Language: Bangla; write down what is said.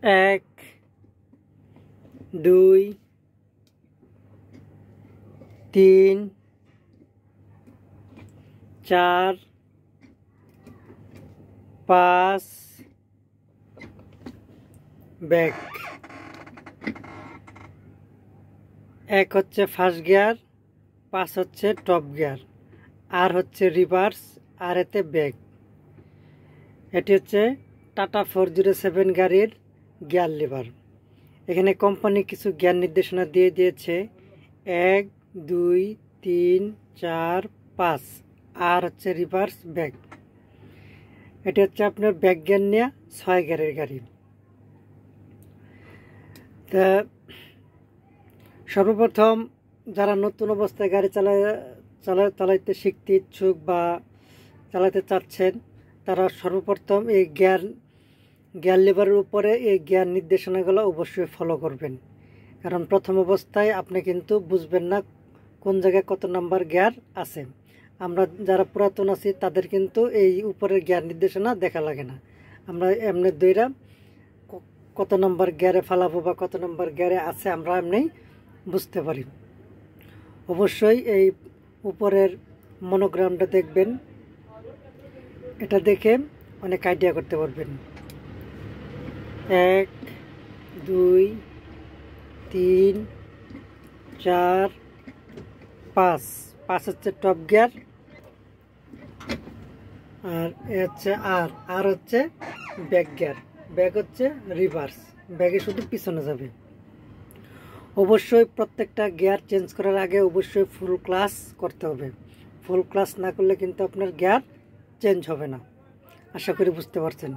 এক, দুই, তিন, চার, পাঁচ, ব্যাক। এক হচ্ছে ফার্স্ট গিয়ার, 5 হচ্ছে টপ গিয়ার, আর হচ্ছে রিভার্স, আর এতে ব্যাক। এটি হচ্ছে টাটা 407 গাড়ির গিয়ার লিভার। এখানে কোম্পানি কিছু জ্ঞান নির্দেশনা দিয়ে দিয়েছে 1, 2, 3, 4, 5, আর হচ্ছে রিভার্স ব্যাক। এটি হচ্ছে আপনার ব্যাক গিয়ার নেওয়া 6 গিয়ারের গাড়ি। তা সর্বপ্রথম যারা নতুন অবস্থায় গাড়ি চালাইতে শিখতে ইচ্ছুক বা চালাতে চাচ্ছেন, তারা সর্বপ্রথম এই গিয়ার লিভারের উপরে এই গিয়ার নির্দেশনাগুলো অবশ্যই ফলো করবেন। কারণ প্রথম অবস্থায় আপনি কিন্তু বুঝবেন না কোন জায়গায় কত নাম্বার গিয়ার আছে। আমরা যারা পুরাতন আছি তাদের কিন্তু এই উপরের গিয়ার নির্দেশনা দেখা লাগে না। আমরা এমনি দইরা কত নম্বর গিয়ারে ফালাবো বা কত নম্বর গিয়ারে আছে আমরা এমনি বুঝতে পারি। অবশ্যই এই উপরের মনোগ্রামটা দেখবেন, এটা দেখে অনেক আইডিয়া করতে পারবেন। 1, 2, 3, 4, 5। 5 হচ্ছে টপ গিয়ার, আর এ হচ্ছে আর হচ্ছে ব্যাক গিয়ার। ব্যাক হচ্ছে রিভার্স, ব্যাগে শুধু পিছনে যাবে। অবশ্যই প্রত্যেকটা গিয়ার চেঞ্জ করার আগে অবশ্যই ফুল ক্লাস করতে হবে। ফুল ক্লাস না করলে কিন্তু আপনার গিয়ার চেঞ্জ হবে না। আশা করি বুঝতে পারছেন।